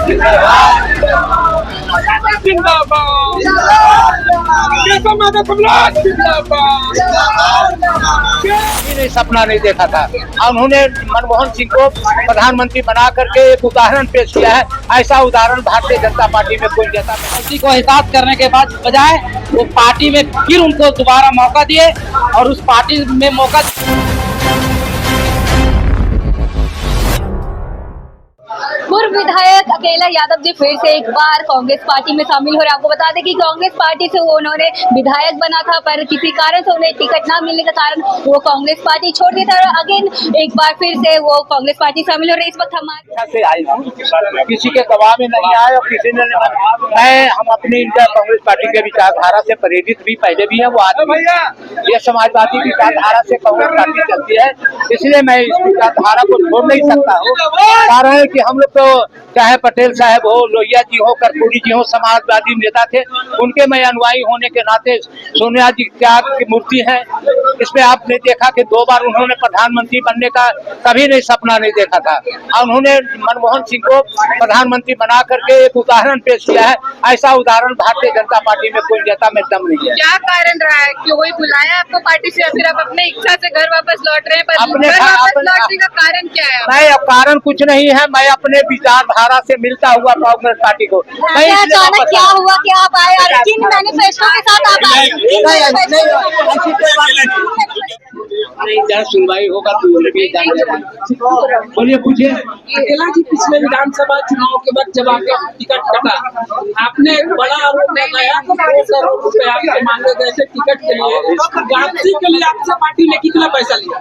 जिंदाबाद। सपना नहीं देखा था। उन्होंने मनमोहन सिंह को प्रधानमंत्री बना करके एक उदाहरण पेश किया है। ऐसा उदाहरण भारतीय जनता पार्टी में कोई देता नहीं। गलती को एहसास करने के बाद बजाय वो पार्टी में फिर उनको दोबारा मौका दिए और उस पार्टी में मौका पूर्व विधायक अकेला यादव जी फिर से एक बार कांग्रेस पार्टी में शामिल हो रहे हैं। आपको बता दें कि कांग्रेस पार्टी से वो उन्होंने विधायक बना था, पर किसी कारण से उन्हें टिकट ना मिलने के कारण वो कांग्रेस पार्टी छोड़ दी था और अगेन एक बार फिर से वो कांग्रेस पार्टी शामिल हो रहे हैं। इस वक्त हमारे किसी के दबाव में नहीं आए और किसी ने हम अपनी इंडिया कांग्रेस पार्टी के विचारधारा से प्रेरित भी पहले भी है। वो आदमी ये समाजवादी विचारधारा से कांग्रेस पार्टी चलती है, इसलिए मैं इस विचारधारा को छोड़ नहीं सकता हूँ। कारण है कि हम लोग तो चाहे पटेल साहब हो, लोहिया जी हो, कर्पूरी जी हो, समाजवादी नेता थे, उनके मैं अनुयायी होने के नाते सोनिया जी त्याग की मूर्ति है। इसमें आपने देखा कि 2 बार उन्होंने प्रधानमंत्री बनने का कभी नहीं सपना नहीं देखा था। उन्होंने मनमोहन सिंह को प्रधानमंत्री बना करके एक उदाहरण पेश किया है। ऐसा उदाहरण भारतीय जनता पार्टी में कोई नेता में दम नहीं है। क्या कारण रहा है कि वही बुलाया आपको पार्टी से, फिर आप अपने इच्छा से घर वापस लौट रहे हैं? अपने लौटने का कारण क्या है? नहीं, अब कारण कुछ नहीं है। मैं अपने विचारधारा से मिलता हुआ कांग्रेस पार्टी को अचानक क्या हुआ कि आप आए और किन मैनिफेस्टो के साथ आप आए? जहाँ सुनवाई होगा तो बोलिए, पूछिए। अकेला जी, पिछले विधानसभा चुनाव के बाद जब आपका टिकट कटा, आपने एक बड़ा आरोप लगाया कि 2 करोड़ रुपए आपसे मांगे गए थे टिकट के लिए। वापसी के लिए आपसे पार्टी ने कितना पैसा लिया?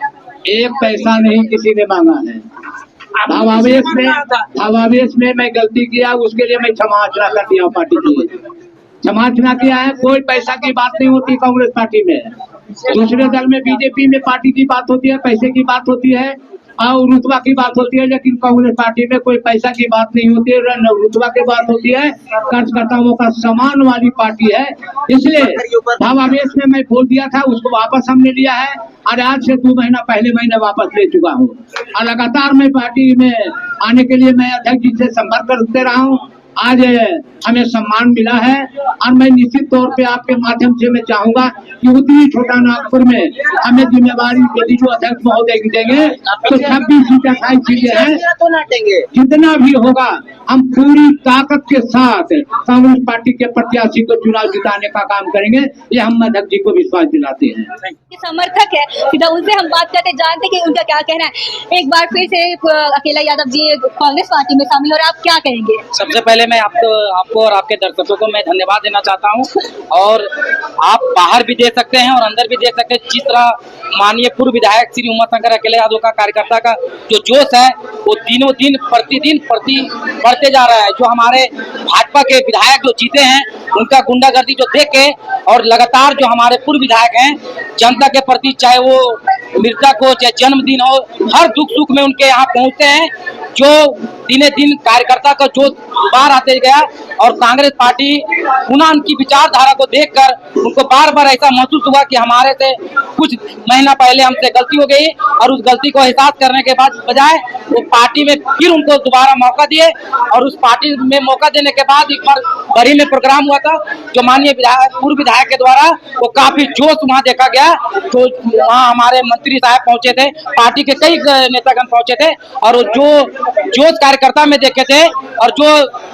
1 पैसा नहीं किसी ने मांगा है। भावावेश में मैं गलती किया, उसके लिए मैं क्षमायाचना कर दिया पार्टी के लिए। क्षमायाचना किया है। कोई पैसा की बात नहीं होती कांग्रेस पार्टी में। दूसरे दल में बीजेपी में पार्टी की बात होती है, पैसे की बात होती है और रुतबा की बात होती है, लेकिन कांग्रेस पार्टी में कोई पैसा की बात नहीं होती है, न रुतबा की बात होती है। कार्यकर्ताओं का सम्मान वाली पार्टी है, इसलिए भावावेश में मैं बोल दिया था, उसको वापस हमने लिया है और आज से 2 महीना पहले मैंने वापस ले चुका हूँ। और लगातार मैं पार्टी में आने के लिए मैं अध्यक्ष जी से संपर्क करते रहा हूँ। आज हमें सम्मान मिला है और मैं निश्चित तौर पे आपके माध्यम से मैं चाहूंगा कि उतनी छोटा नागपुर में हमें जिम्मेवारी यदि जो अध्यक्ष महोदय देंगे तो 26 सीटें 28 सीटें हैं, जितना भी होगा हम पूरी ताकत के साथ कांग्रेस पार्टी के प्रत्याशी को चुनाव जिताने का काम करेंगे। ये हम अध्यक्ष जी को विश्वास दिलाते हैं। समर्थक है, सीधा उनसे हम बात करते जानते कि उनका क्या कहना है। एक बार फिर से अकेला यादव जी कांग्रेस पार्टी में शामिल हो रहे, आप क्या कहेंगे? सबसे पहले मैं आपको और आपके दर्शकों को मैं धन्यवाद देना चाहता हूं। और आप बाहर भी देख सकते हैं और अंदर भी देख सकते हैं, जिस तरह माननीय पूर्व विधायक श्री उमाशंकर अकेला यादव का कार्यकर्ता का जो जोश है वो दिनों दिन प्रतिदिन बढ़ते जा रहा है। जो हमारे भाजपा के विधायक जो जीते हैं उनका गुंडागर्दी जो देख के और लगातार जो हमारे पूर्व विधायक हैं जनता के प्रति, चाहे वो मृतक हो चाहे जन्मदिन हो, हर दुख सुख में उनके यहाँ पहुँचते हैं। जो दिने दिन कार्यकर्ता का जो बार आते गया और कांग्रेस पार्टी पुनः उनकी विचारधारा को देखकर उनको बार बार ऐसा महसूस हुआ कि हमारे से कुछ महीना पहले हमसे गलती हो गई और उस गलती को एहसास करने के बाद बजाय वो पार्टी में फिर उनको दोबारा मौका दिए और उस पार्टी में मौका देने के बाद एक बार बरी में प्रोग्राम हुआ था जो माननीय पूर्व विधायक के द्वारा, वो काफी जोश वहाँ देखा गया। तो वहाँ हमारे मंत्री साहब पहुंचे थे, पार्टी के कई नेतागण पहुंचे थे और जो जोश कार्यकर्ता में देखे थे और जो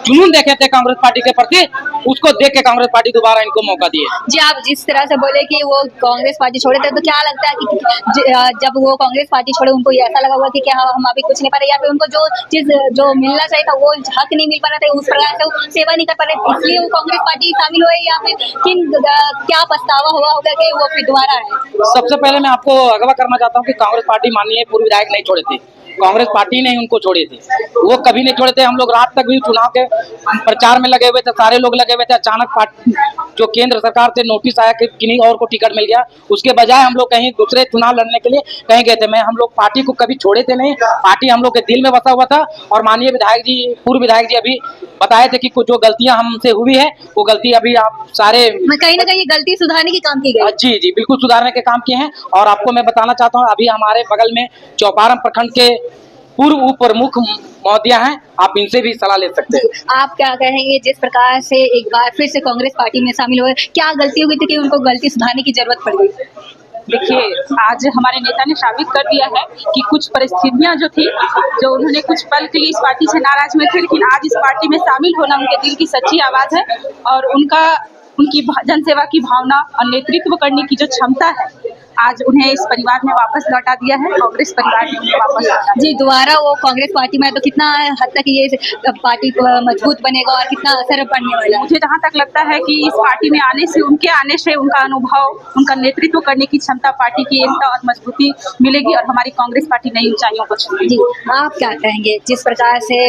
जुनून देखे थे कांग्रेस पार्टी के प्रति, उसको देख के कांग्रेस पार्टी दोबारा इनको मौका दिए। जी, आप जिस तरह से बोले कि वो कांग्रेस पार्टी छोड़े थे, तो क्या लगता है कि जब वो कांग्रेस पार्टी छोड़े उनको ये ऐसा लगा हुआ कि क्या हम अभी कुछ नहीं पा रहे, या फिर उनको जो चीज जो मिलना चाहिए था वो हक नहीं मिल पा रहा था, उस प्रकार से वो सेवा नहीं कर पा रहे, इसलिए वो कांग्रेस पार्टी शामिल हुए, या फिर क्या पछतावा हुआ होगा कि वो फिर दोबारा आए? सबसे पहले मैं आपको अगवा करना चाहता हूँ कि कांग्रेस पार्टी माननीय पूर्व विधायक नहीं छोड़े थे, कांग्रेस पार्टी ने ही उनको छोड़े थे। वो कभी नहीं छोड़े थे। हम लोग रात तक भी चुनाव के प्रचार में लगे हुए थे, सारे लोग लगे हुए थे। अचानक पार्टी जो केंद्र सरकार से नोटिस आया कि किन्हीं और को टिकट मिल गया, उसके बजाय हम लोग कहीं दूसरे चुनाव लड़ने के लिए कहीं गए थे। हम लोग पार्टी को कभी छोड़े थे नहीं, पार्टी हम लोग के दिल में बसा हुआ था। और माननीय विधायक जी, पूर्व विधायक जी अभी बताए थे कि कुछ जो गलतियां हमसे हुई है वो गलती अभी आप सारे कहीं ना कहीं गलती सुधारने की काम की गई। जी जी बिल्कुल सुधारने के काम किए हैं। और आपको मैं बताना चाहता हूँ, अभी हमारे बगल में चौपारण प्रखंड के पूर्व उप प्रमुख महोदया हैं, आप इनसे भी सलाह ले सकते हैं। आप क्या कहेंगे जिस प्रकार से एक बार फिर से कांग्रेस पार्टी में शामिल हुए, क्या गलती हुई थी कि उनको गलती सुधारने की जरूरत पड़ गई? देखिए, आज हमारे नेता ने साबित कर दिया है कि कुछ परिस्थितियां जो थी, जो उन्होंने कुछ पल के लिए इस पार्टी से नाराज में थे, लेकिन आज इस पार्टी में शामिल होना उनके दिल की सच्ची आवाज है और उनकी जनसेवा की भावना और नेतृत्व करने की जो क्षमता है, आज उन्हें इस परिवार में वापस लौटा दिया है, कांग्रेस परिवार में उन्हें वापस लौटा दिया। जी, दोबारा वो कांग्रेस पार्टी में है तो कितना हद तक ये पार्टी मजबूत बनेगा और कितना असर पड़ने वाला है? मुझे जहाँ तक लगता है कि इस पार्टी में उनके आने से उनका अनुभव, उनका नेतृत्व करने की क्षमता, पार्टी की एकता और मजबूती मिलेगी और हमारी कांग्रेस पार्टी नई ऊंचाइयों को छूएगी। जी, आप क्या कहेंगे जिस प्रकार से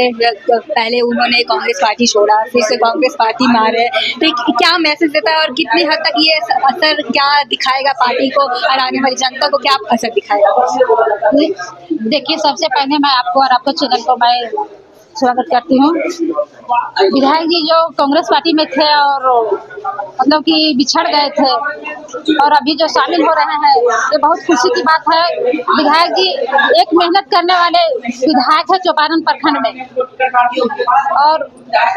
पहले उन्होंने कांग्रेस पार्टी छोड़ा, फिर से कांग्रेस पार्टी में आ रहे हैं, तो क्या मैसेज देता है और कितनी हद तक ये असर क्या दिखाएगा पार्टी को और आने वाली जनता को क्या असर दिखाएगा? देखिए, सबसे पहले मैं आपको और आपके चैनल को मैं स्वागत करती हूँ। विधायक जी जो कांग्रेस पार्टी में थे और मतलब कि बिछड़ गए थे और अभी जो शामिल हो रहे हैं, ये बहुत खुशी की बात है। विधायक जी एक मेहनत करने वाले विधायक है चौपारण प्रखंड में और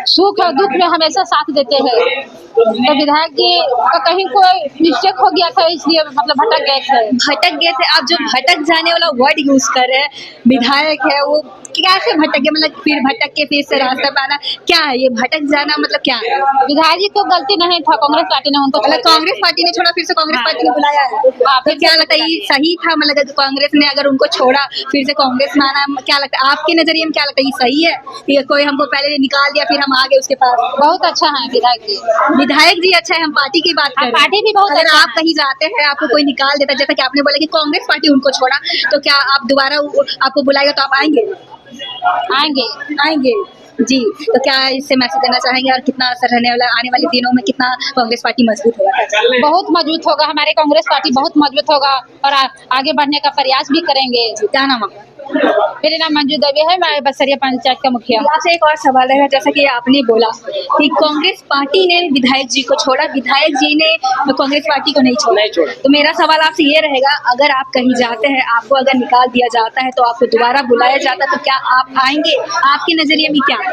सुख और दुख में हमेशा साथ देते हैं। तो विधायक जी का कहीं कोई मिस्टेक हो गया था, इसलिए मतलब भटक गए थे। भटक गए थे, आप जो भटक जाने वाला वर्ड यूज कर रहे हैं, विधायक है वो कैसे भटक गए? मतलब फिर भटक के फिर से रास्ता पाना, क्या है ये भटक जाना, मतलब क्या है? विधायक जी को गलती नहीं था, कांग्रेस पार्टी ने उनको मतलब कांग्रेस पार्टी ने छोड़ा, फिर से कांग्रेस पार्टी ने बुलाया है। तो क्या लगता है ये सही था? मतलब कांग्रेस ने अगर उनको छोड़ा फिर से कांग्रेस में आना, क्या लगता है आपके नजरिए में, क्या लगता है ये सही है? ये कोई हमको पहले निकाल दिया फिर हम आ गए उसके पास? बहुत अच्छा है विधायक जी। विधायक जी अच्छा है, हम पार्टी की बात कर रहे हैं। पार्टी भी बहुत अगर अच्छा आप कहीं जाते हैं, आपको कोई निकाल देता है, जैसा कि आपने बोला कि कांग्रेस पार्टी उनको छोड़ा, तो क्या आप दोबारा आपको बुलाएगा तो आप आएंगे? आएंगे जी। तो क्या इससे मैसेज देना चाहेंगे और कितना असर रहने वाला, आने वाले दिनों में कितना कांग्रेस पार्टी मजबूत होगा? बहुत मजबूत होगा, हमारी कांग्रेस पार्टी बहुत मजबूत होगा और आगे बढ़ने का प्रयास भी करेंगे। क्या नाम आपका? मेरा नाम मंजू देवी है, मैं बसरिया पंचायत का मुखिया। आपसे एक और सवाल है, जैसा कि आपने बोला कि कांग्रेस पार्टी ने विधायक जी को छोड़ा, विधायक जी ने कांग्रेस पार्टी को नहीं छोड़ा। तो मेरा सवाल आपसे ये रहेगा, अगर आप कहीं जाते हैं, आपको अगर निकाल दिया जाता है तो आपको दोबारा बुलाया जाता है, तो क्या आप आएंगे? आपके नजरिए में क्या है?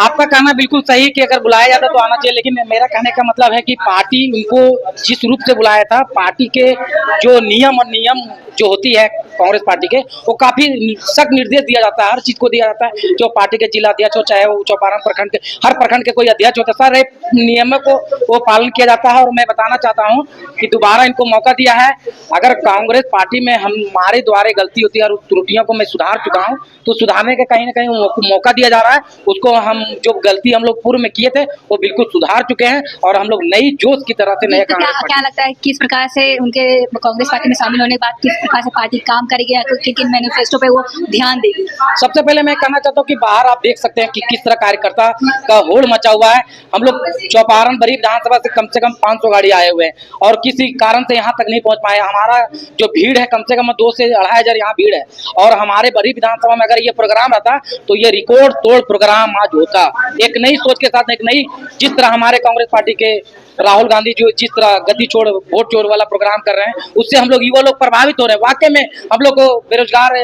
आपका कहना बिल्कुल सही है कि अगर बुलाया जाता तो आना चाहिए, लेकिन मेरा कहने का मतलब है कि पार्टी उनको जिस रूप से बुलाया था, पार्टी के जो नियम जो होती है कांग्रेस पार्टी के, वो काफी सख्त निर्देश दिया जाता है, हर चीज को दिया जाता है। जो पार्टी के जिला अध्यक्ष हो, चाहे वो चौपारण प्रखंड के हर प्रखंड के कोई अध्यक्ष होता है, सारे नियमों को वो पालन किया जाता है। और मैं बताना चाहता हूँ कि दोबारा इनको मौका दिया है। अगर कांग्रेस पार्टी में हमारे द्वारा गलती होती है और त्रुटियों को मैं सुधार चुका हूँ, तो सुधारने का कहीं ना कहीं मौका दिया जा रहा है। उसको हम जो गलती हम लोग पूर्व में किए थे वो बिल्कुल सुधार चुके हैं और हम लोग नई जोश की तरह से नए क्या लगता है किस प्रकार से उनके कांग्रेस पार्टी में शामिल होने के बाद किस प्रकार से पार्टी काम करेगी, किन मैनिफेस्टो पे वो ध्यान देगी? सबसे पहले मैं कहना चाहता हूँ कि बाहर आप देख सकते हैं कि किस तरह कार्यकर्ता का होड़ मचा हुआ है। हम लोग चौपारण बड़ी विधानसभा से कम 500 गाड़ी आए हुए हैं और किसी कारण से यहाँ तक नहीं पहुंच पाए। हमारा जो भीड़ है कम से कम 2 से 2,500 यहाँ भीड़ है और हमारे बड़ी विधानसभा में अगर ये प्रोग्राम रहता तो ये रिकॉर्ड तोड़ प्रोग्राम आज होता। एक नई सोच के साथ, एक नई, जिस तरह हमारे कांग्रेस पार्टी के राहुल गांधी जो जिस तरह गद्दी छोड़ वोट चोर वाला प्रोग्राम कर रहे हैं, उससे हम लोग युवा लोग प्रभावित हो रहे हैं। वाकई में हम लोग को बेरोजगार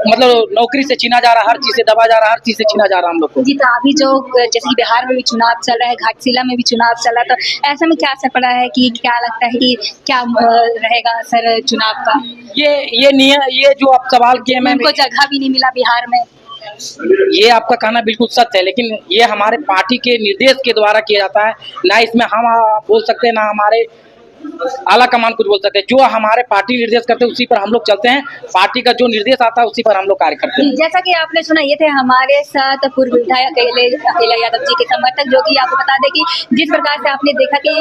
मतलब नौकरी से छीना जा रहा है, हर चीज से दबा जा रहा है, हर चीज से छीना जा रहा है हम लोग को। जी, तो अभी जो जैसे कि बिहार में भी चुनाव चल रहा है, घाटशिला में भी चुनाव चल रहा है, तो ऐसे में क्या असर पड़ा है कि क्या लगता है कि क्या रहेगा असर चुनाव का? ये जो आप सवाल किए, मैं उनको जगह भी नहीं मिला बिहार में। ये आपका कहना बिल्कुल सत्य है, लेकिन ये हमारे पार्टी के निर्देश के द्वारा किया जाता है। ना इसमें हम बोल सकते हैं, ना हमारे आला कमान कुछ बोल सकते हैं। जो हमारे पार्टी निर्देश करते हैं उसी पर हम लोग चलते हैं। पार्टी का जो निर्देश आता है उसी पर हम लोग कार्य करते हैं। जैसा कि आपने सुना, ये थे हमारे साथ पूर्व विधायक अकेला यादव जी के समर्थक, जो कि आपको बता दें कि जिस प्रकार से आपने देखा कि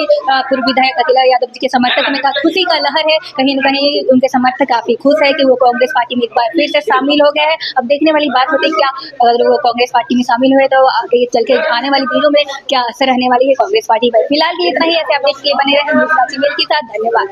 पूर्व विधायक अकेला यादव जी के समर्थक में खुशी का लहर है। कहीं न कहीं उनके समर्थक काफी खुश है कि वो कांग्रेस पार्टी में एक बार फिर से शामिल हो गए हैं। अब देखने वाली बात होती है क्या अगर वो कांग्रेस पार्टी में शामिल हुए तो आगे चल के आने वाले दिनों में क्या असर रहने वाली है कांग्रेस पार्टी पर। फिलहाल के इतना ही, ऐसे अपडेट के लिए बने रहे के साथ। धन्यवाद।